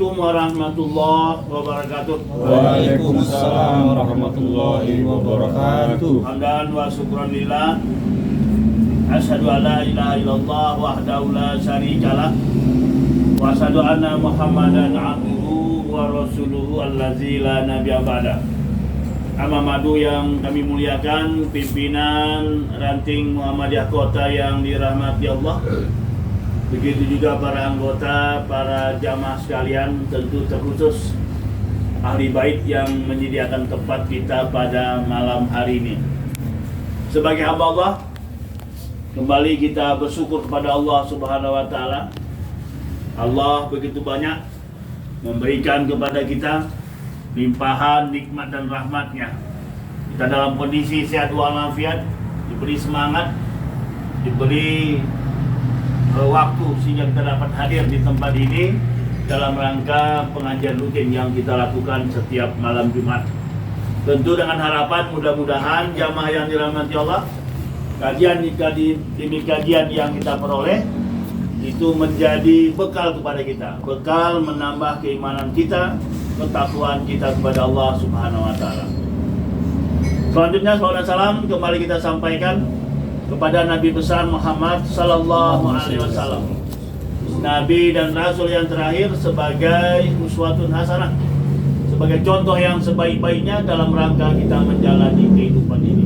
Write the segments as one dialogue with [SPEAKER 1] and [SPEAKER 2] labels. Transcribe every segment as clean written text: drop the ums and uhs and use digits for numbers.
[SPEAKER 1] Assalamualaikum warahmatullahi wabarakatuh.
[SPEAKER 2] Waalaikumsalam warahmatullahi wabarakatuh.
[SPEAKER 1] Hamdan wa syukran lillah. Asyhadu an la ilaha illallah wahdahu la syarikalah. Wa asyhadu anna Muhammadan abduhu wa rasuluhu allazi la nabiyya ba'da. Amamadu yang kami muliakan, pimpinan ranting Muhammadiyah Kota yang dirahmati Allah. Begitu juga para anggota, para jamaah sekalian, tentu terkhusus ahli bait yang menyediakan tempat kita pada malam hari ini. Sebagai hamba Allah, kembali kita bersyukur kepada Allah Subhanahu wa taala. Allah begitu banyak memberikan kepada kita limpahan nikmat dan rahmatnya. Kita dalam kondisi sehat walafiat, diberi semangat, diberi waktu sehingga kita dapat hadir di tempat ini dalam rangka pengajian rutin yang kita lakukan setiap malam Jumat. Tentu dengan harapan mudah-mudahan jamaah yang dirahmati Allah, kajian demi kajian yang kita peroleh itu menjadi bekal kepada kita, bekal menambah keimanan kita, ketakwaan kita kepada Allah Subhanahu wa taala. Selanjutnya salawat dan salam kembali kita sampaikan kepada Nabi besar Muhammad sallallahu alaihi wasallam, Nabi dan Rasul yang terakhir, sebagai uswatun hasanah, sebagai contoh yang sebaik-baiknya dalam rangka kita menjalani kehidupan ini.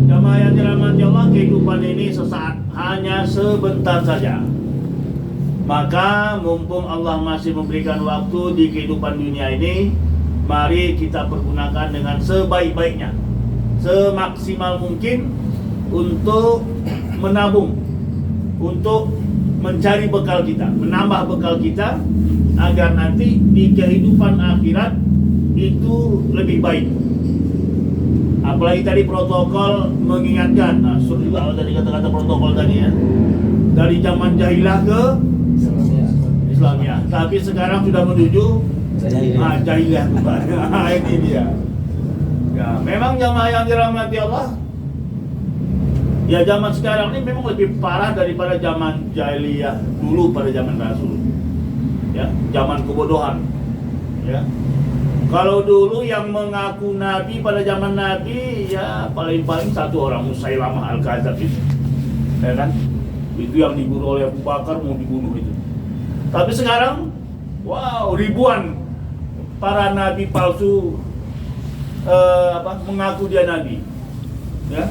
[SPEAKER 1] Jamaah yang dirahmati Allah, kehidupan ini sesaat, hanya sebentar saja. Maka mumpung Allah masih memberikan waktu di kehidupan dunia ini, mari kita pergunakan dengan sebaik-baiknya, semaksimal mungkin untuk menabung, untuk mencari bekal kita, menambah bekal kita agar nanti di kehidupan akhirat itu lebih baik. Apalagi tadi protokol mengingatkan, nah suruh juga tadi kata-kata protokol tadi ya, dari zaman jahilah ke Islamiyah, tapi sekarang sudah menuju jahilah kembali. Ini dia. Ya, memang jamaah yang dirahmati Allah, ya zaman sekarang ini memang lebih parah daripada zaman jahiliyah dulu pada zaman Rasul. Ya, zaman kebodohan. Ya. Kalau dulu yang mengaku nabi pada zaman Nabi ya paling-paling satu orang, Musailamah Al-Kadzab itu. Ya kan? Itu yang dibunuh oleh Abu Bakar, mau dibunuh itu. Tapi sekarang wow, ribuan para nabi palsu mengaku dia nabi. Ya.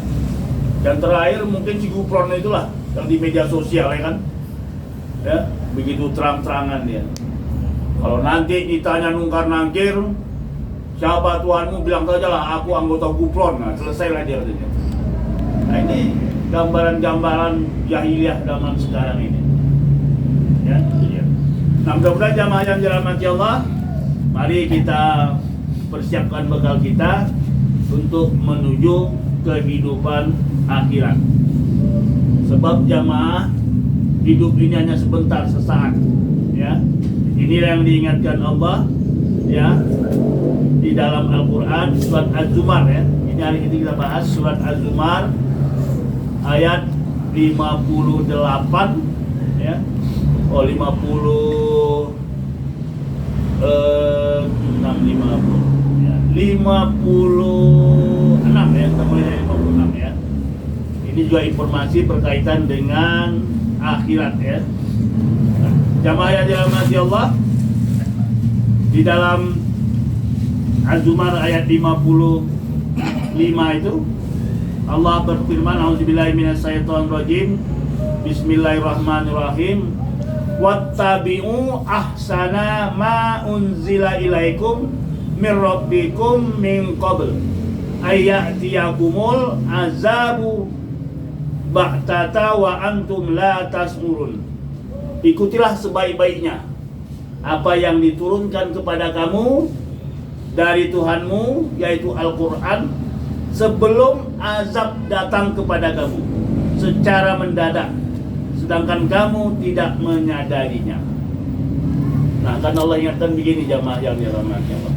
[SPEAKER 1] Dan terakhir mungkin si Gufron itulah yang di media sosial ya kan, ya begitu terang-terangan dia. Kalau nanti ditanya nungkar-nangkir, siapa Tuhanmu, bilang saja lah aku anggota Gufron. Nah selesailah dia katanya. Nah ini gambaran-gambaran jahiliyah zaman sekarang ini. Ya, iya. Nah mudah-mudahan jamaah yang dirahmati Allah, mari kita persiapkan bekal kita untuk menuju kehidupan akhirat. Sebab jamaah hidup ini hanya sebentar, sesaat. Ya, inilah yang diingatkan Allah ya di dalam Al-Quran surat Az-Zumar ya. Ini hari ini kita bahas surat Az-Zumar ayat 58 ya. Oh 50 ya, 56 ya, kita mulai dari 56 ya. Ini juga informasi berkaitan dengan akhirat ya. Nah, jamaah yang dirahmati Allah, di dalam Az-Zumar ayat 55 itu Allah berfirman, A'udzubillahi minasyaitonirrajim, Bismillahirrahmanirrahim, wattabi'u ahsana ma unzila ilaikum min rabbikum min qabl ayyatiyakumul azabu ba'tata wa antum la tas'urun. Ikutilah sebaik-baiknya apa yang diturunkan kepada kamu dari Tuhanmu, yaitu Al-Quran, sebelum azab datang kepada kamu secara mendadak, sedangkan kamu tidak menyadarinya. Nah, kan Allah ingatkan begini jamaah yang dirahmati Allah.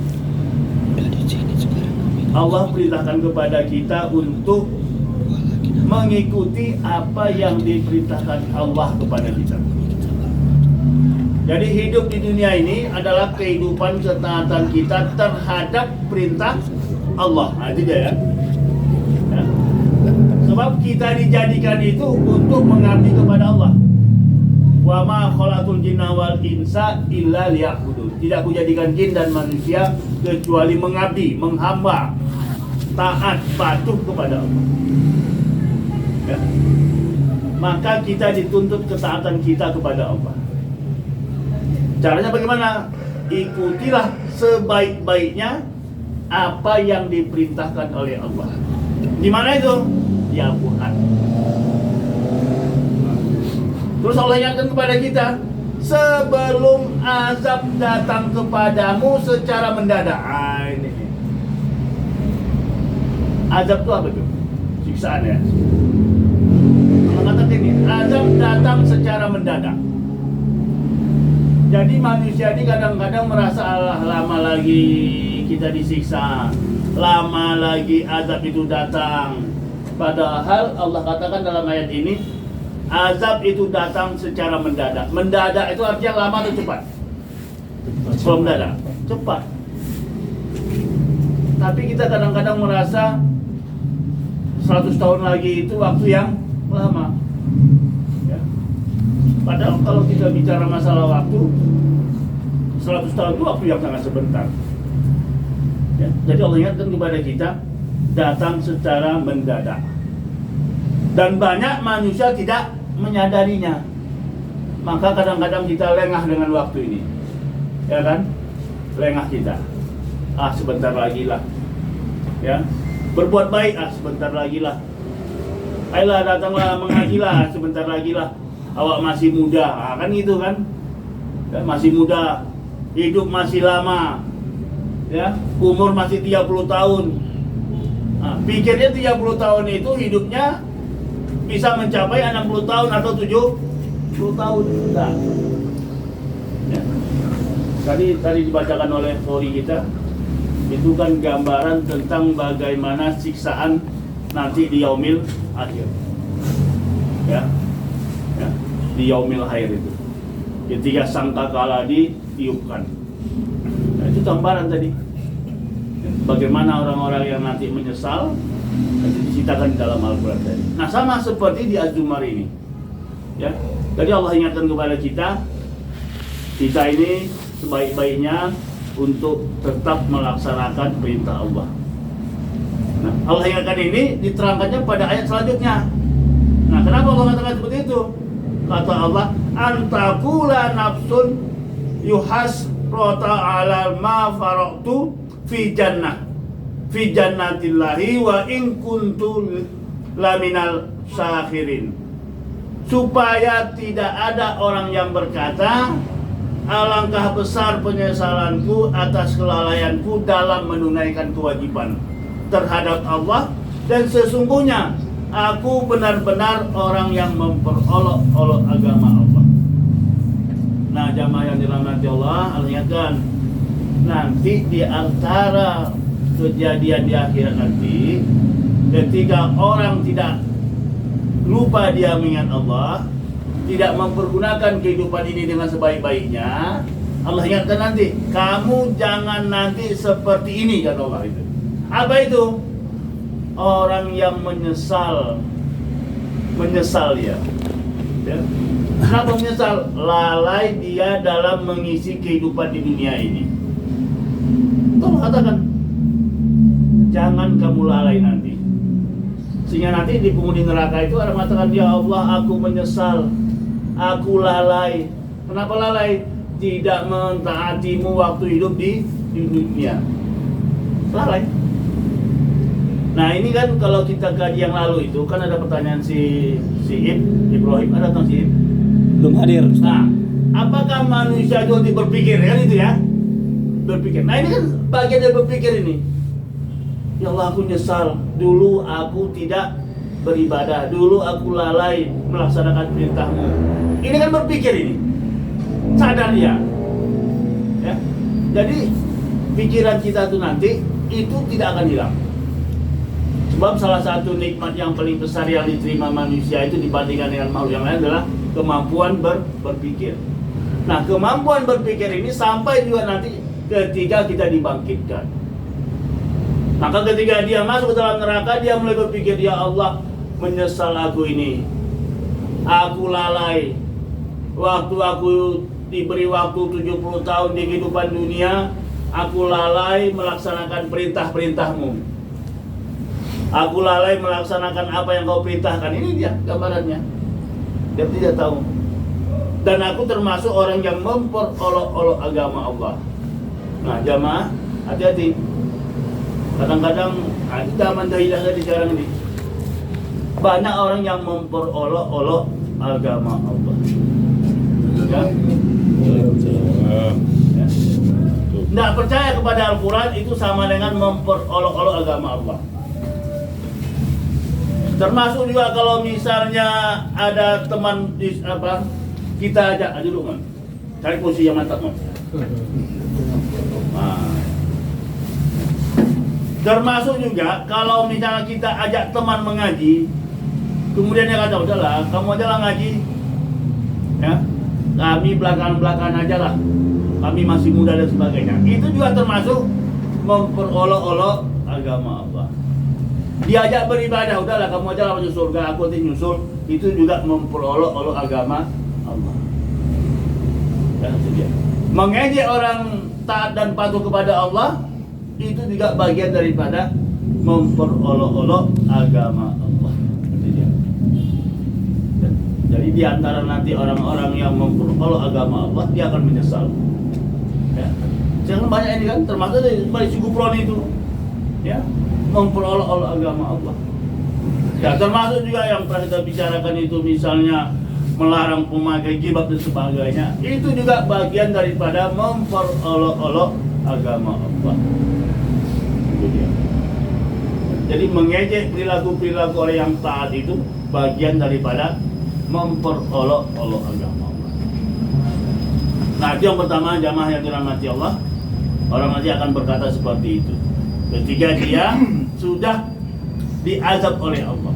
[SPEAKER 1] Allah perintahkan kepada kita untuk mengikuti apa yang diperintahkan Allah kepada kita. Jadi hidup di dunia ini adalah kehidupan ketaatan kita terhadap perintah Allah. Nah, itu dia ya. Ya. Sebab kita dijadikan itu untuk mengabdi kepada Allah. Wa ma khalaqul jinna wal insa illa liya'budun. Tidak kujadikan jin dan manusia kecuali mengabdi, menghamba, taat, patuh kepada Allah. Ya. Maka kita dituntut ketaatan kita kepada Allah. Caranya bagaimana? Ikutilah sebaik-baiknya apa yang diperintahkan oleh Allah. Di mana itu? Di Al-Quran. Terus Allah ingatkan kepada kita, sebelum azab datang kepadamu secara mendadak. Ini. Azab itu apa tuh? Siksaan ya. Allah katakan ini, azab datang secara mendadak. Jadi manusia ini kadang-kadang merasa Allah lama lagi kita disiksa, lama lagi azab itu datang. Padahal Allah katakan dalam ayat ini, azab itu datang secara mendadak. Mendadak itu artinya lama atau cepat? Kalau mendadak, cepat. Tapi kita kadang-kadang merasa 100 tahun lagi itu waktu yang lama. Ya. Padahal kalau kita bicara masalah waktu, 100 tahun itu waktu yang sangat sebentar. Ya. Jadi Allah ingatkan kepada kita, datang secara mendadak. Dan banyak manusia tidak menyadarinya. Maka kadang-kadang kita lengah dengan waktu ini. Ya kan? Lengah kita. Sebentar lagi lah. Ya. Berbuat baik, sebentar lagi lah. Ayolah datanglah mengajilah, sebentar lagi lah. Awak masih muda, kan gitu kan? Ya, masih muda, hidup masih lama. Ya, umur masih 30 tahun. Pikirnya 30 tahun itu hidupnya bisa mencapai 60 tahun atau 70 tahun. Nah. Ya. Tadi dibacakan oleh Fori kita, itu kan gambaran tentang bagaimana siksaan nanti di yaumil akhir. Ya. Ya. Di yaumil akhir itu. Ketika sangkakala ditiupkan. Nah, itu gambaran tadi. Bagaimana orang-orang yang nanti menyesal diceritakan di dalam Al-Quran tadi. Nah, sama seperti di Az-Zumar ini. Ya. Jadi Allah ingatkan kepada kita ini sebaik-baiknya untuk tetap melaksanakan perintah Allah. Nah, Allah ingatkan ini diterangkannya pada ayat selanjutnya. Nah, kenapa Allah katakan seperti itu? Kata Allah, antakula nafsun yuhasrota ala ma faraqtu fi jannatillahi wa in kuntu laminal sakhirin. Supaya tidak ada orang yang berkata, alangkah besar penyesalanku atas kelalaianku dalam menunaikan kewajiban terhadap Allah, dan sesungguhnya aku benar-benar orang yang memperolok-olok agama Allah. Nah, jamaah yang dirahmati Allah, Allah ingatkan, nanti di antara kejadian di akhirat nanti, ketika orang tidak lupa dia mengingat Allah, tidak mempergunakan kehidupan ini dengan sebaik-baiknya, Allah ingatkan nanti, kamu jangan nanti seperti ini, kata Allah itu. Apa itu? Orang yang menyesal dia. Ya. Kenapa menyesal? Lalai dia dalam mengisi kehidupan di dunia ini. Allah katakan, jangan kamu lalai nanti. Sehingga nanti di penghuni neraka itu orang mengatakan, ya Allah, aku menyesal, aku lalai. Kenapa lalai? Tidak mentaatimu waktu hidup di dunia. Lalai. Nah, ini kan kalau kita kaji yang lalu itu kan ada pertanyaan si Ibrahim, ada tentang si
[SPEAKER 2] belum hadir.
[SPEAKER 1] Nah, apakah manusia itu berpikir kan itu ya? Berpikir. Nah, ini kan bagian dari berpikir ini. Ya Allah, aku nyesal. Dulu aku tidak beribadah. Dulu aku lalai melaksanakan perintahmu. Ini kan berpikir ini. Sadar ya. Ya. Jadi pikiran kita tuh nanti itu tidak akan hilang. Sebab salah satu nikmat yang paling besar yang diterima manusia itu dibandingkan dengan makhluk yang lain adalah kemampuan berpikir. Nah, kemampuan berpikir ini sampai juga nanti ketika kita dibangkitkan. Maka ketika dia masuk ke dalam neraka, dia mulai berpikir, ya Allah, menyesal aku ini. Aku lalai. Waktu aku diberi waktu 70 tahun di kehidupan dunia, aku lalai melaksanakan perintah-perintahmu. Aku lalai melaksanakan apa yang kau perintahkan. Ini dia gambarannya. Dia tidak tahu. Dan aku termasuk orang yang memperolok-olok agama Allah. Nah, jamaah, hati-hati. Kadang-kadang itu zaman jahilah tadi sekarang ini. Banyak orang yang memperolok-olok agama Allah. Ya? Ya. Tidak percaya kepada Al-Quran itu sama dengan memperolok-olok agama Allah. Termasuk juga kalau misalnya ada teman kita ajak aja dulu, man. Cari posisi yang mantap, man. Nah. Termasuk juga kalau misalnya kita ajak teman mengaji, kemudian dia kata, udahlah, kamu aja lah ngaji, ya, kami belakang-belakang aja lah, kami masih muda dan sebagainya. Itu juga termasuk memperolok-olok agama Allah. Diajak beribadah, udahlah kamu aja lah masuk surga, aku nanti nyusul. Itu juga memperolok-olok agama Allah. Ya, itu dia. Mengejek orang taat dan patuh kepada Allah, itu juga bagian daripada memperolok-olok agama Allah. Itu dia. Jadi di antara nanti orang-orang yang memperolok agama Allah, dia akan menyesal. Ya. Jangan banyak ini kan, termasuk dari Sigupron itu. Ya. Memperolok-olok agama Allah. Ya, termasuk juga yang pernah kita bicarakan itu, misalnya melarang pemakai jilbab dan sebagainya. Itu juga bagian daripada memperolok-olok agama Allah. Itu dia. Jadi mengejek perilaku-perilaku orang yang taat itu bagian daripada memperolok-olok agama Allah. Nah, itu yang pertama, jamaah yang dirahmati Allah. Orang nanti akan berkata seperti itu ketika dia sudah diazab oleh Allah.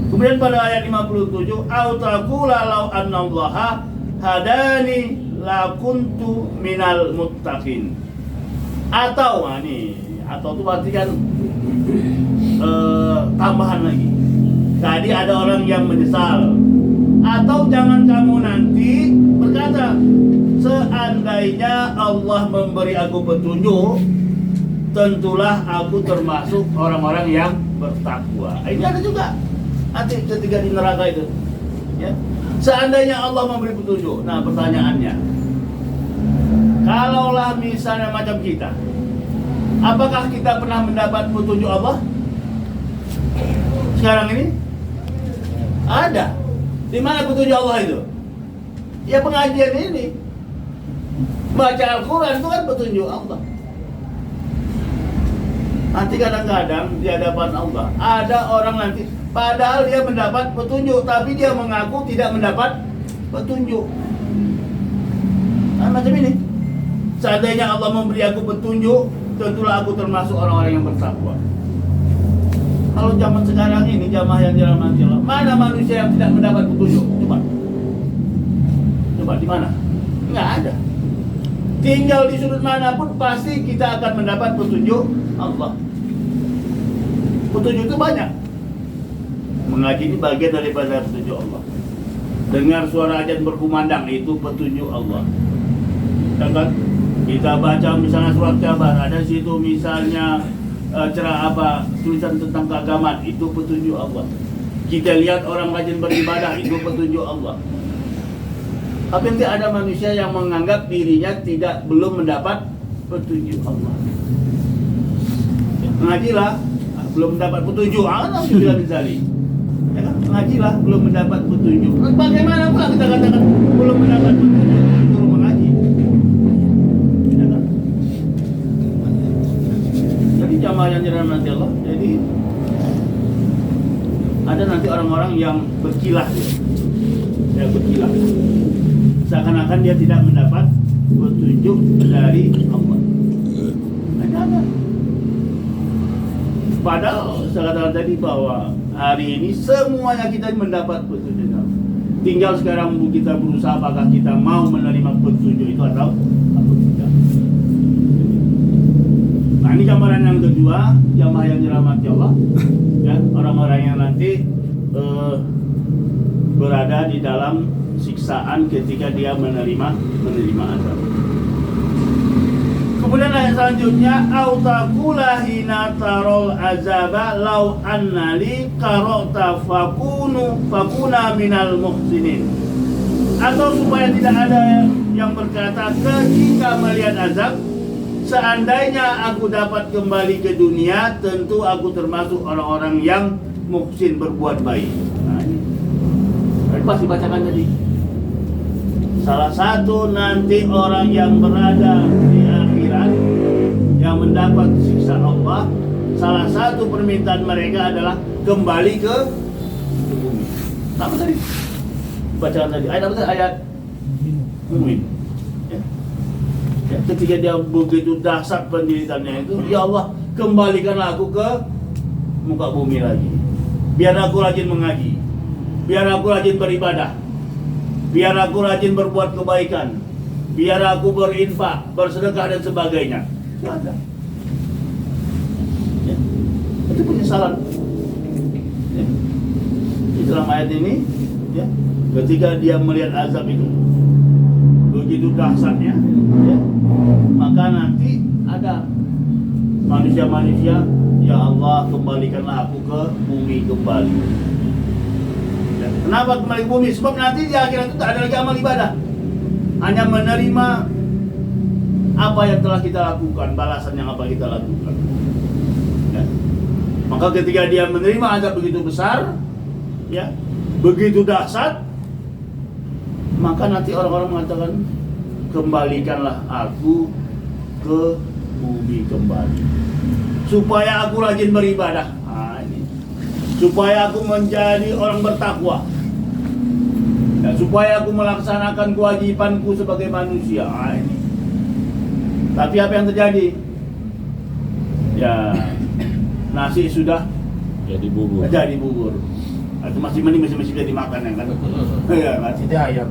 [SPEAKER 1] Kemudian pada ayat 57, au taqula law annallaha hadani la kuntu minal muttaqin. Atau atau itu berarti kan tambahan lagi. Tadi ada orang yang menyesal. Atau jangan kamu nanti berkata, seandainya Allah memberi aku petunjuk, tentulah aku termasuk orang-orang yang bertakwa. Ini ada juga nanti ketika di neraka itu, ya. Seandainya Allah memberi petunjuk. Nah, pertanyaannya, kalaulah misalnya macam kita, apakah kita pernah mendapat petunjuk Allah? Sekarang ini ada. Di mana petunjuk Allah itu? Ya pengajian ini. Baca Al-Quran itu kan petunjuk Allah. Nanti kadang-kadang di hadapan Allah ada orang nanti, padahal dia mendapat petunjuk, tapi dia mengaku tidak mendapat petunjuk. Nah, macam ini. Seandainya Allah memberi aku petunjuk, tentulah aku termasuk orang-orang yang bertakwa. Kalau zaman sekarang ini, jamaah yang dirahmati Allah, mana manusia yang tidak mendapat petunjuk? Coba di mana? Nggak ada. Tinggal di sudut manapun pasti kita akan mendapat petunjuk Allah. Petunjuk itu banyak. Mengaji ini bagian daripada petunjuk Allah. Dengar suara azan berkumandang, itu petunjuk Allah. Kan? Kita baca misalnya surat kabar, ada situ misalnya cerah apa, tulisan tentang keagamaan, itu petunjuk Allah. Kita lihat orang rajin beribadah, itu petunjuk Allah. Tapi nanti ada manusia yang menganggap dirinya belum mendapat petunjuk Allah. Mengajilah, belum mendapat petunjuk. Nanti bilang misalnya, ya kan? Mengajilah, belum mendapat petunjuk. Bagaimana pula kita katakan belum mendapat petunjuk? Suruh mengaji. Ya kan? Jadi jamaah yang dirahmati Allah. Jadi ada nanti orang-orang yang berkilah, ya berkilah. Seakan-akan dia tidak mendapat petunjuk dari Allah. Ada. Padahal saya katakan tadi bahwa hari ini semuanya kita mendapat petunjuk. Tinggal sekarang kita berusaha apakah kita mau menerima petunjuk itu atau tidak. Nah, ini gambaran yang kedua, jamaah yang dirahmati Allah, ya, orang-orang yang nanti berada di dalam siksaan ketika dia menerima azab. Kemudian ayat selanjutnya, au taqula hina tarol azaba law annali qara'ta fakuna minal muhsinin. Atau supaya tidak ada yang berkata ketika melihat azab, seandainya aku dapat kembali ke dunia, tentu aku termasuk orang-orang yang muhsin, berbuat baik. Nah, ini pasti bacakan tadi. Salah satu nanti orang yang berada di akhirat yang mendapat siksa Allah, salah satu permintaan mereka adalah kembali ke bumi. Apa tadi? Bacaan tadi. Ayat apa tadi? Ayat Mu'min. Ya, ketika dia begitu dahsyat penderitaannya itu, ya Allah, kembalikanlah aku ke muka bumi lagi. Biar aku rajin mengaji, biar aku rajin beribadah, biar aku rajin berbuat kebaikan, biar aku berinfak, bersedekah dan sebagainya. Tidak ada. Ya. Itu penyesalan. Ya. Di dalam ayat ini, ya, ketika dia melihat azab itu begitu dahsyatnya, ya, maka nanti ada manusia-manusia, ya Allah, kembalikanlah aku ke bumi kembali. Kenapa kembali ke bumi? Sebab nanti di akhirat itu tak ada lagi amal ibadah, hanya menerima apa yang telah kita lakukan, balasan yang apa kita lakukan. Ya. Maka ketika dia menerima azab begitu besar, ya, begitu dahsyat, maka nanti orang-orang mengatakan, kembalikanlah aku ke bumi kembali, supaya aku rajin beribadah. Supaya aku menjadi orang bertakwa, dan supaya aku melaksanakan kewajibanku sebagai manusia. Ini. Tapi apa yang terjadi? Ya, nasi sudah
[SPEAKER 2] jadi bubur.
[SPEAKER 1] Itu masih mending masih bisa dimakan ya kan? Ya, masih
[SPEAKER 3] Tidak ayam.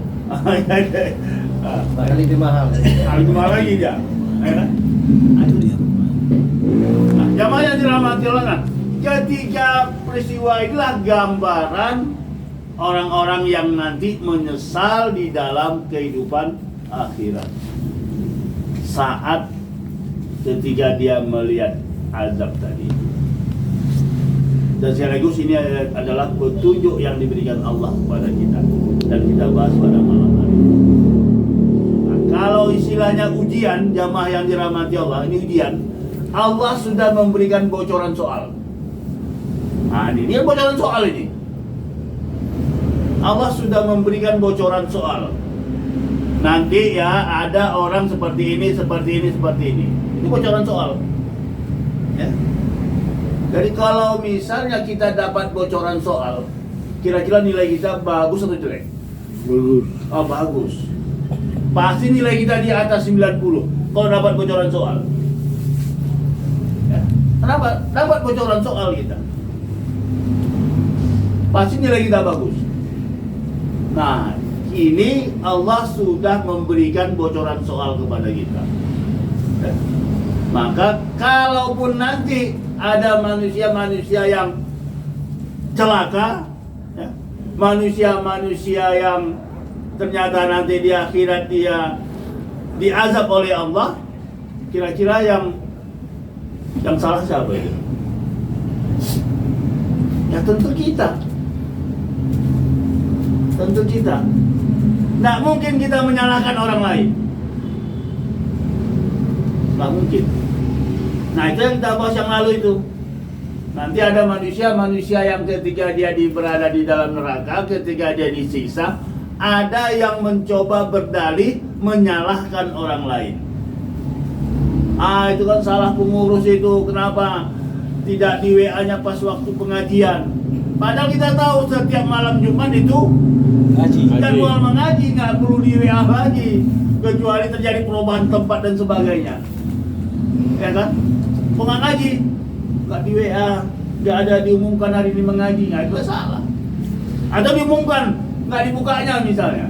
[SPEAKER 1] Lebih mahal. Lebih mahal lagi dia. Ya kan? Itu dia. Nah, jamaah yang dirahmati Allah, kan? Ketika peristiwa inilah gambaran orang-orang yang nanti menyesal di dalam kehidupan akhirat. Saat ketika dia melihat azab tadi. Dan sekaligus ini adalah petunjuk yang diberikan Allah kepada kita, dan kita bahas pada malam hari ini. Nah, kalau istilahnya ujian, jamaah yang dirahmati Allah, ini ujian. Allah sudah memberikan bocoran soal. Nah, ini bocoran soal ini. Allah sudah memberikan bocoran soal. Nanti ya ada orang seperti ini. Ini bocoran soal. Ya. Jadi kalau misalnya kita dapat bocoran soal, kira-kira nilai kita bagus atau jelek?
[SPEAKER 3] Bagus.
[SPEAKER 1] Oh, bagus. Pasti nilai kita di atas 90 kalau dapat bocoran soal. Ya. Kenapa? Dapat bocoran soal kita. Pasti nilai kita bagus. Nah, ini Allah sudah memberikan bocoran soal kepada kita. Ya. Maka kalaupun nanti ada manusia-manusia yang celaka, ya, manusia-manusia yang ternyata nanti di akhirat dia diazab oleh Allah, kira-kira yang salah siapa itu? Ya tentu kita. Nggak mungkin kita menyalahkan orang lain. Nggak mungkin. Nah, itu yang kita bahas yang lalu itu. Nanti ada manusia yang ketika dia berada di dalam neraka, ketika dia disiksa, ada yang mencoba berdalih menyalahkan orang lain. Itu kan salah pengurus itu, kenapa tidak di WA-nya pas waktu pengajian. Padahal kita tahu setiap malam Jumat itu jadwal mengaji, nggak perlu di WA lagi, kecuali terjadi perubahan tempat dan sebagainya. Ya kan? Nggak ngaji, nggak di WA, nggak ada diumumkan hari ini mengaji, nggak itu salah. Atau diumumkan nggak dibukanya misalnya.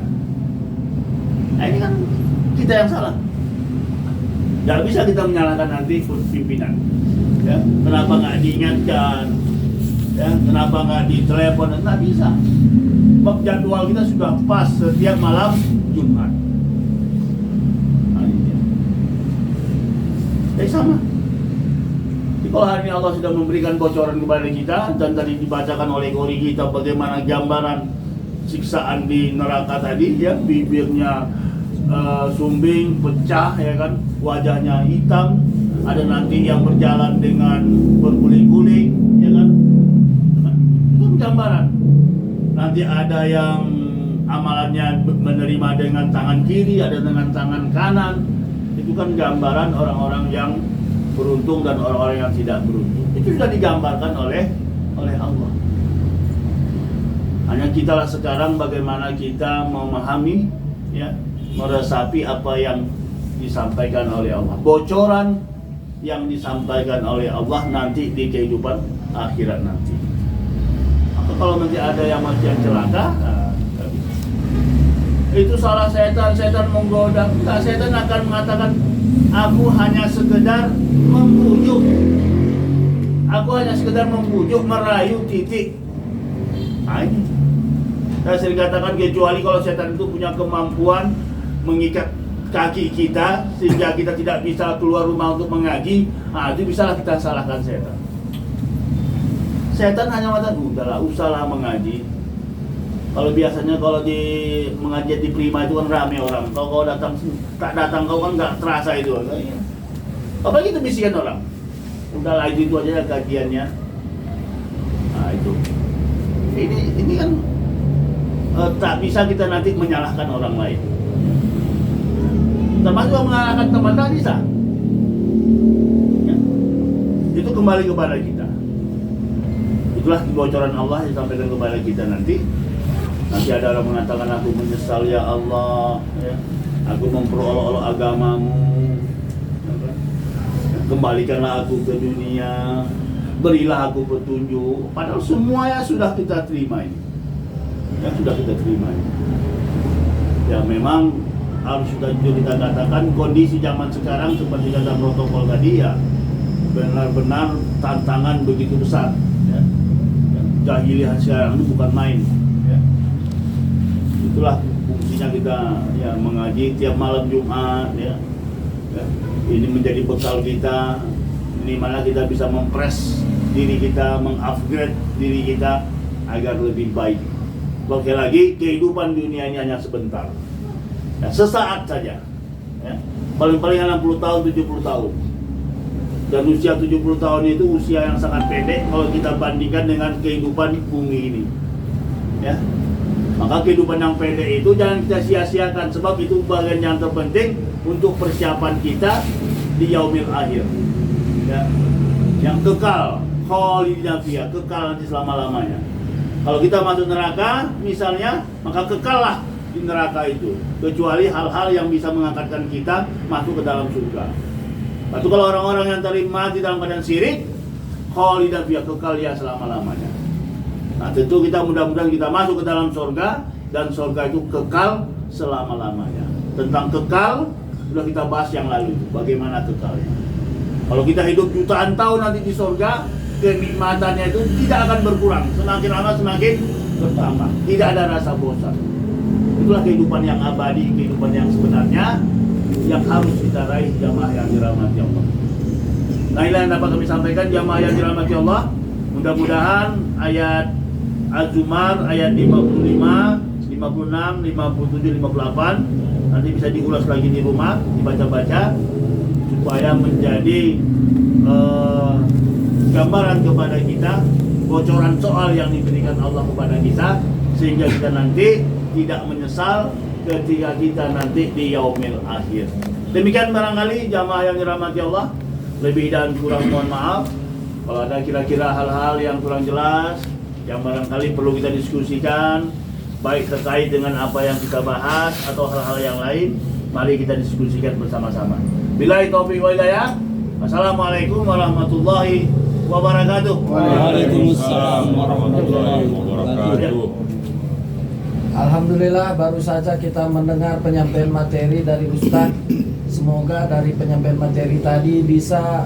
[SPEAKER 1] Nah ini kan kita yang salah. Nggak bisa kita menyalahkan nanti pimpinan. Ya, kenapa nggak diingatkan? Ya, kenapa nggak ditelepon? Nggak bisa. Sebab jadwal kita sudah pas setiap malam Jumat. Nah, ini dia. Sama. Jadi kalau hari ini Allah sudah memberikan bocoran kepada kita dan tadi dibacakan oleh Qori kita bagaimana gambaran siksaan di neraka tadi, ya, bibirnya sumbing, pecah, ya kan, wajahnya hitam, ada nanti yang berjalan dengan berguling-guling, ya kan, itu gambaran. Nanti ada yang amalannya menerima dengan tangan kiri, ada dengan tangan kanan. Itu kan gambaran orang-orang yang beruntung dan orang-orang yang tidak beruntung. Itu sudah digambarkan oleh Allah. Hanya kitalah sekarang bagaimana kita memahami, ya, meresapi apa yang disampaikan oleh Allah. Bocoran yang disampaikan oleh Allah nanti di kehidupan akhirat nanti. Maka kalau nanti ada yang masih yang celaka, itu salah setan, setan menggoda. Enggak, setan akan mengatakan, aku hanya sekedar membujuk. Aku hanya sekedar membujuk, merayu, titik. Nah ini. Saya sering katakan, kecuali kalau setan itu punya kemampuan mengikat kaki kita sehingga kita tidak bisa keluar rumah untuk mengaji, nah itu bisalah kita salahkan setan. Setan hanya mengatakan, udahlah, usahlah mengaji. Kalau biasanya kalau di mengaji di Prima itu kan rame orang. Kalau kau datang, tak datang kau kan nggak terasa itu. Apalagi itu bisikan orang. Udahlah, itu aja kajiannya. Nah itu. Ini kan tak bisa kita nanti menyalahkan orang lain. Termasuk menyalahkan teman tak bisa. Ya. Itu kembali kepada kita. Itulah kebocoran Allah yang disampaikan kepada kita nanti. Nanti ada orang mengatakan, aku menyesal ya Allah, ya. Aku memperolok-olok agamamu, ya. Kembalikanlah aku ke dunia, berilah aku petunjuk. Padahal semuanya sudah kita terima ini, ya, sudah kita terima ini. Ya memang harus sudah kita katakan kondisi zaman sekarang seperti kata protokol tadi, ya benar-benar tantangan begitu besar, ya. Jahiliyah sekarang itu bukan main. Itulah fungsinya kita, ya, mengaji tiap malam Jumat, ya. Ini menjadi bekal kita, ini mana kita bisa mempres diri kita, mengupgrade diri kita agar lebih baik. Sekali lagi, kehidupan dunia ini hanya sebentar, ya, sesaat saja, ya. Paling-paling 60 tahun, 70 tahun. Dan usia 70 tahun itu usia yang sangat pendek kalau kita bandingkan dengan kehidupan di bumi ini, ya. Maka kehidupan yang pendek itu jangan kita sia-siakan, sebab itu bagian yang terpenting untuk persiapan kita di yaumil akhir, ya, yang kekal, khalidina fiha, kekal nanti selama-lamanya. Kalau kita masuk neraka misalnya, maka kekallah di neraka itu, kecuali hal-hal yang bisa mengangkatkan kita masuk ke dalam surga. Lalu kalau orang-orang yang terima di dalam keadaan syirik, khalidina fiha, kekal ya selama-lamanya. Nah tentu kita mudah-mudahan kita masuk ke dalam surga, dan surga itu kekal selama-lamanya. Tentang kekal sudah kita bahas yang lalu, bagaimana kekalnya. Kalau kita hidup jutaan tahun nanti di surga, kenikmatannya itu tidak akan berkurang, semakin lama semakin bertambah, tidak ada rasa bosan. Itulah kehidupan yang abadi, kehidupan yang sebenarnya yang harus kita raih jamaah yang dirahmati Allah. Nah inilah yang dapat kami sampaikan jamaah yang dirahmati Allah. Mudah-mudahan ayat Az-Zumar ayat 55, 56, 57, 58 nanti bisa diulas lagi di rumah, dibaca-baca supaya menjadi gambaran kepada kita, bocoran soal yang diberikan Allah kepada kita, sehingga kita nanti tidak menyesal ketika kita nanti di yaumil akhir. Demikian barangkali jamaah yang dirahmati Allah, lebih dan kurang mohon maaf. Kalau ada kira-kira hal-hal yang kurang jelas yang barangkali perlu kita diskusikan, baik terkait dengan apa yang kita bahas atau hal-hal yang lain, mari kita diskusikan bersama-sama. Billahi taufiq wal hidayah. Wassalamualaikum warahmatullahi wabarakatuh.
[SPEAKER 2] Waalaikumsalam warahmatullahi wabarakatuh.
[SPEAKER 3] Alhamdulillah baru saja kita mendengar penyampaian materi dari Ustadz. Semoga dari penyampaian materi tadi bisa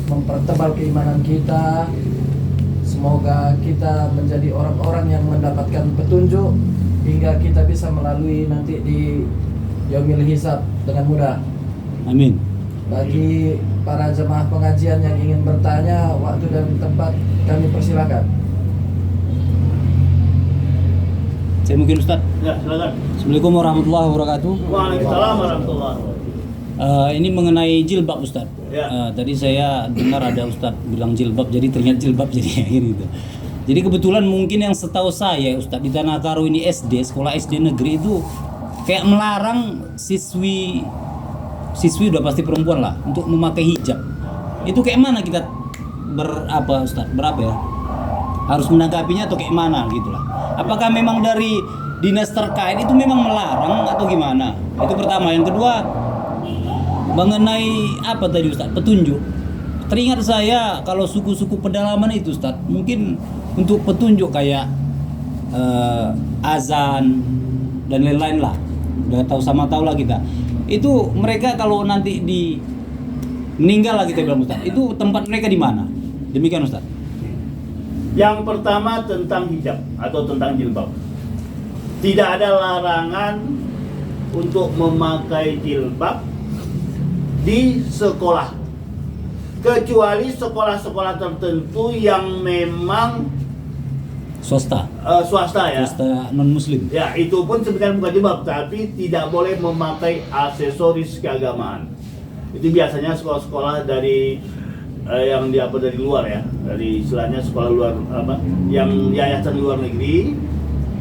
[SPEAKER 3] mempertebal keimanan kita. Semoga kita menjadi orang-orang yang mendapatkan petunjuk hingga kita bisa melalui nanti di Yaumil Hisab dengan mudah.
[SPEAKER 2] Amin.
[SPEAKER 3] Bagi para jemaah pengajian yang ingin bertanya, waktu dan tempat kami persilakan.
[SPEAKER 2] Saya mungkin Ustaz.
[SPEAKER 1] Ya, silakan.
[SPEAKER 2] Assalamualaikum warahmatullahi wabarakatuh.
[SPEAKER 1] Waalaikumsalam warahmatullahi wabarakatuh.
[SPEAKER 2] Ini mengenai jilbab Ustaz.
[SPEAKER 1] Ya.
[SPEAKER 2] Tadi saya dengar ada Ustaz bilang jilbab, jadi teringat jilbab jadi gitu. Jadi kebetulan mungkin yang setahu saya Ustaz di Tanah Karo ini SD, sekolah SD negeri itu kayak melarang siswi udah pasti perempuan lah untuk memakai hijab. Itu kayak mana kita Ustaz? Berapa ya? Harus menanggapinya atau kayak mana gitu lah. Apakah memang dari dinas terkait itu memang melarang atau gimana? Itu pertama. Yang kedua, mengenai apa tadi Ustaz? Petunjuk. Teringat saya kalau suku-suku pedalaman itu Ustaz, mungkin untuk petunjuk kayak azan dan lain-lain lah. Udah tahu lah kita. Itu mereka kalau nanti meninggal lah kita bilang Ustaz. Itu tempat mereka di mana? Demikian Ustaz.
[SPEAKER 1] Yang pertama tentang hijab atau tentang jilbab. Tidak ada larangan untuk memakai jilbab di sekolah. Kecuali sekolah-sekolah tertentu yang memang
[SPEAKER 2] Swasta
[SPEAKER 1] ya.
[SPEAKER 2] Swasta non-muslim.
[SPEAKER 1] Ya, itu pun sebenarnya bukan jilbab, tapi tidak boleh memakai aksesoris keagamaan. Itu biasanya sekolah-sekolah dari yang dari luar ya, dari istilahnya sekolah luar yang yayasan luar negeri.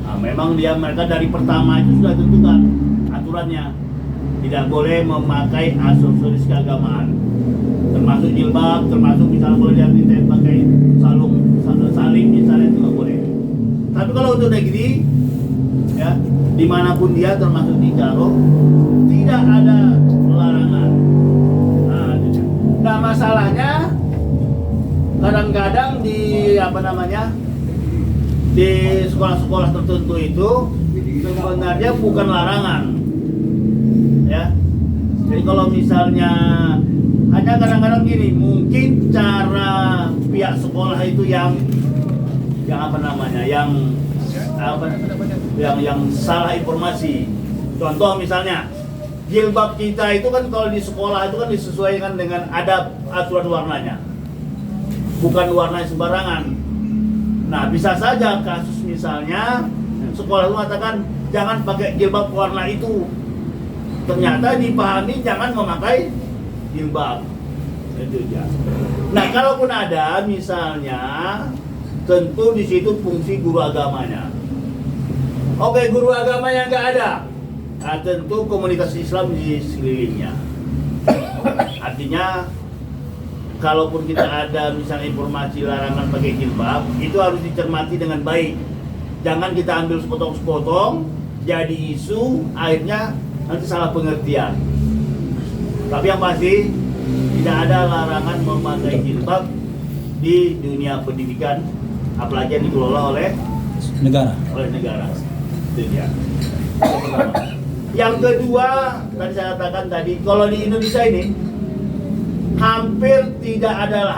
[SPEAKER 1] Nah, memang mereka dari pertama itu sudah tentukan aturannya tidak boleh memakai aksesoris keagamaan, termasuk jilbab, termasuk misalnya boleh dia pakai salim misalnya itu nggak boleh. Tapi kalau untuk negeri ya dimanapun dia termasuk di Karo tidak ada larangan. Nah masalahnya kadang-kadang di di sekolah-sekolah tertentu itu sebenarnya bukan larangan ya. Jadi kalau misalnya hanya kadang-kadang gini, mungkin cara pihak sekolah itu yang salah informasi. Contoh misalnya jilbab kita itu kan kalau di sekolah itu kan disesuaikan dengan adab aturan warnanya, bukan warna sembarangan. Nah bisa saja kasus misalnya sekolah itu mengatakan jangan pakai jilbab warna itu, ternyata dipahami jangan memakai jilbab itu ya. Nah kalaupun ada misalnya, tentu di situ fungsi guru agamanya. Oke, guru agamanya nggak ada. Nah, tentu komunitas Islam di sekelilingnya. Artinya, kalaupun kita ada misalnya informasi larangan pakai jilbab, itu harus dicermati dengan baik. Jangan kita ambil sepotong-sepotong, jadi isu, akhirnya nanti salah pengertian. Tapi yang pasti, tidak ada larangan memakai jilbab di dunia pendidikan, apalagi yang dikelola oleh negara. Itu dia. Yang kedua, tadi saya katakan tadi, kalau di Indonesia ini hampir tidak ada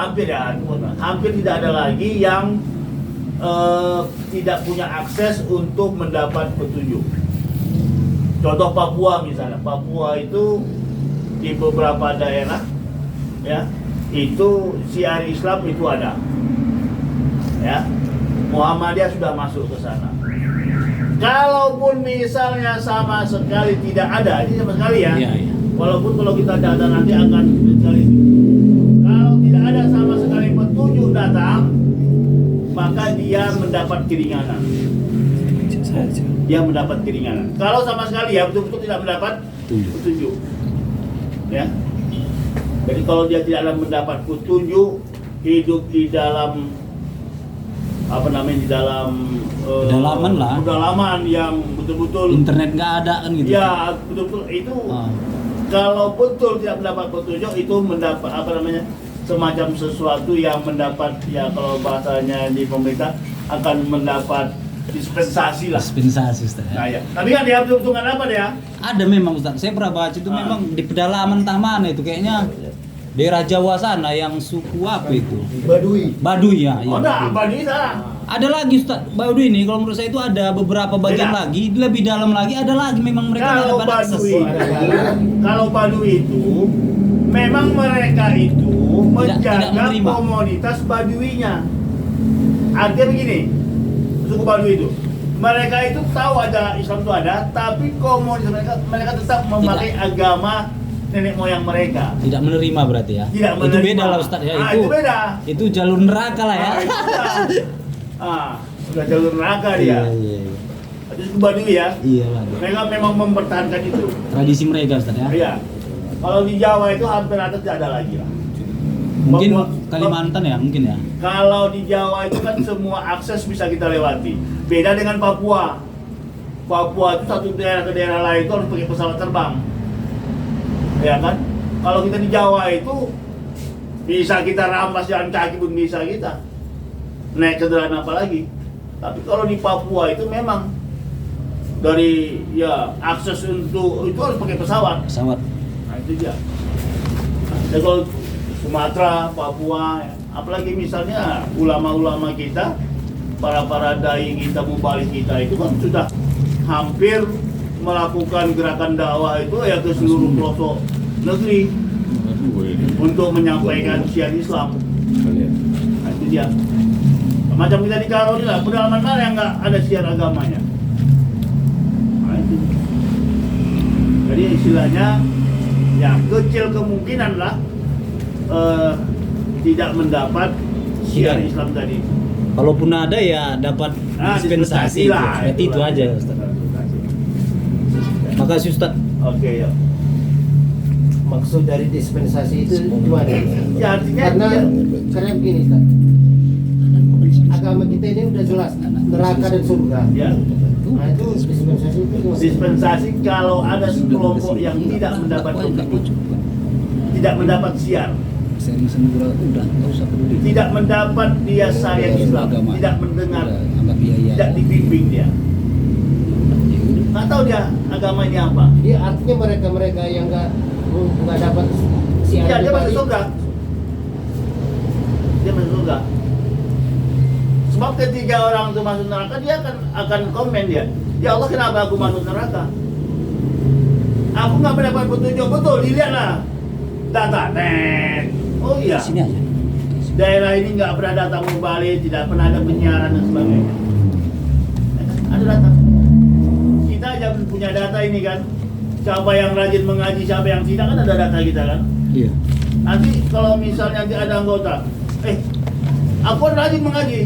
[SPEAKER 1] lagi yang tidak punya akses untuk mendapat petunjuk. Contoh Papua misalnya, Papua itu di beberapa daerah ya, itu syiar Islam itu ada. Ya. Muhammadiyah sudah masuk ke sana. Kalaupun misalnya sama sekali tidak ada, ini sama sekali ya.
[SPEAKER 2] Iya.
[SPEAKER 1] Walaupun kalau kita data nanti akan sekali. Kalau tidak ada sama sekali petunjuk datang, maka dia mendapat keringanan. Dia mendapat keringanan. Kalau sama sekali ya betul-betul tidak mendapat petunjuk. Ya. Jadi kalau dia tidak mendapat petunjuk, hidup di dalam pedalaman yang betul-betul
[SPEAKER 2] internet nggak ada kan gitu
[SPEAKER 1] ya, betul-betul itu kalau betul tidak mendapat petunjuk, itu mendapat semacam sesuatu yang mendapat ya, kalau bahasanya di pemerintah akan mendapat dispensasi lah.
[SPEAKER 2] Dispensasi Ustaz ya.
[SPEAKER 1] Nah, ya. Tapi kan dia hitungan apa dia?
[SPEAKER 2] Ada memang Ustaz, saya pernah baca itu memang di pedalaman taman itu kayaknya daerah Jawa sana yang suku apa itu? Baduy ya.
[SPEAKER 1] Oh, enggak, Baduy
[SPEAKER 2] Ada lagi Ustaz, Baduy ini kalau menurut saya itu ada beberapa bagian
[SPEAKER 1] Beda.
[SPEAKER 2] lagi, lebih dalam lagi ada lagi memang mereka nggak
[SPEAKER 1] Kalau
[SPEAKER 2] dapat akses.
[SPEAKER 1] Baduy itu memang mereka itu
[SPEAKER 2] tidak
[SPEAKER 1] menjaga
[SPEAKER 2] menerima.
[SPEAKER 1] komunitas Baduinya. Artinya begini, suku Baduy itu mereka itu tahu ada Islam itu ada, tapi komunitas mereka tetap memakai agama nenek moyang mereka.
[SPEAKER 2] Tidak menerima berarti ya.
[SPEAKER 1] Tidak
[SPEAKER 2] Itu
[SPEAKER 1] menerima.
[SPEAKER 2] beda lah Ustaz ya.
[SPEAKER 1] Itu beda.
[SPEAKER 2] Itu jalur neraka lah ya.
[SPEAKER 1] Udah jalur neraka dia.
[SPEAKER 2] Iya.
[SPEAKER 1] Itu suku Baduy ya.
[SPEAKER 2] Iya lah.
[SPEAKER 1] Mereka memang mempertahankan itu.
[SPEAKER 2] Tradisi mereka Ustaz ya.
[SPEAKER 1] Iya. Kalau di Jawa itu hampir atas tidak ada lagi lah.
[SPEAKER 2] Mungkin
[SPEAKER 1] Papua-
[SPEAKER 2] Kalimantan ya, mungkin ya.
[SPEAKER 1] Kalau di Jawa itu kan semua akses bisa kita lewati. Beda dengan Papua. Papua itu satu daerah ke daerah lain itu harus pakai pesawat terbang. Ya kan? Kalau kita di Jawa itu bisa kita rampas jalan kaki pun bisa kita. Naik kendaraan apa lagi? Tapi kalau di Papua itu memang dari ya akses untuk itu harus pakai pesawat.
[SPEAKER 2] Pesawat.
[SPEAKER 1] Nah itu dia. Dan kalau Sumatera, Papua, apalagi misalnya ulama-ulama kita, para dai kita, mubalik kita itu kan sudah hampir melakukan gerakan dakwah itu ya ke seluruh pelosok negeri untuk menyampaikan syiar Islam. Nah itu dia. Macam kita di Karo ini lah, pedalaman mana yang nggak ada syiar agamanya? Nah itu. Jadi istilahnya ya kecil kemungkinan lah tidak mendapat syiar
[SPEAKER 2] Tidak.
[SPEAKER 1] Islam tadi.
[SPEAKER 2] Kalaupun ada ya dapat dispensasi
[SPEAKER 1] lah.
[SPEAKER 2] berarti itu aja Ustaz. Makasih Ustaz.
[SPEAKER 1] Oke ya.
[SPEAKER 4] Maksud dari dispensasi itu gimana?
[SPEAKER 1] Ya artinya
[SPEAKER 4] Karena begini Ustaz. Agama kita ini udah jelas neraka dan surga.
[SPEAKER 1] ya
[SPEAKER 4] Nah itu dispensasi itu gimana?
[SPEAKER 1] dispensasi kalau ada sekelompok yang tidak mendapat petunjuk, tidak mendapat syiar,
[SPEAKER 2] Saya udah nggak usah peduli.
[SPEAKER 1] tidak mendapat dia sayang Islam, tidak mendengar,
[SPEAKER 2] Anggap biaya.
[SPEAKER 1] tidak dibimbing dia, nggak tahu dia agamanya apa.
[SPEAKER 4] Dia artinya mereka yang nggak dapat siar
[SPEAKER 1] Ya, dia
[SPEAKER 4] itu
[SPEAKER 1] masuk
[SPEAKER 4] tadi.
[SPEAKER 1] surga. Dia masuk surga. Sebab ketika orang itu masuk neraka, dia akan komen dia. Ya Allah, kenapa aku masuk neraka? Aku nggak mendapat petunjuk, betul. Dilihatlah data net. Oh iya,
[SPEAKER 2] Sini aja.
[SPEAKER 1] daerah ini nggak pernah datang mubalik, tidak pernah ada penyiaran dan sebagainya. Ada data. Kita aja punya data ini kan. Siapa yang rajin mengaji, siapa yang tidak, kan ada data kita kan.
[SPEAKER 2] Iya.
[SPEAKER 1] Nanti kalau misalnya nanti ada anggota, aku kan rajin mengaji,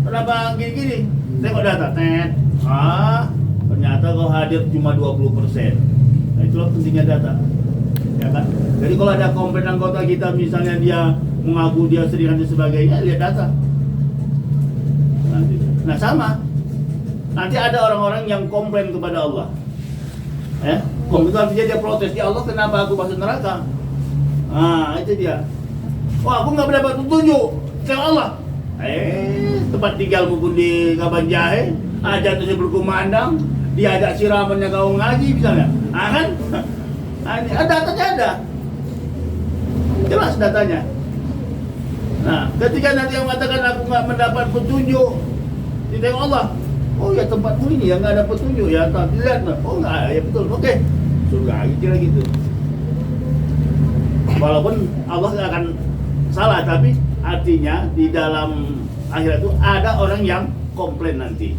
[SPEAKER 1] kenapa gini-gini? Tengok data, ternyata kau hadir cuma 20%. Nah itulah pentingnya data, ya kan? Jadi kalau ada komplain anggota kita, misalnya dia mengaku dia sering dan sebagainya, lihat data. Nah sama, nanti ada orang-orang yang komplain kepada Allah. Komplain artinya dia protes, ya Allah kenapa aku masuk neraka? Nah itu dia. Wah aku nggak mendapat petunjuk, sama Allah. Tempat tinggalmu pun di Kaban Jahe, jatuhnya berkumandang, diajak siramannya kau ngaji misalnya. Kan? Datanya ada, jelas datanya. Nah, ketika nanti yang mengatakan aku nggak mendapat petunjuk, ditengok Allah. Oh ya tempatmu ini yang nggak ada petunjuk ya, lihat nah. Oh nggak, ya betul. Oke, surga kira gitu. Walaupun Allah nggak akan salah, tapi artinya di dalam akhirat itu ada orang yang komplain nanti.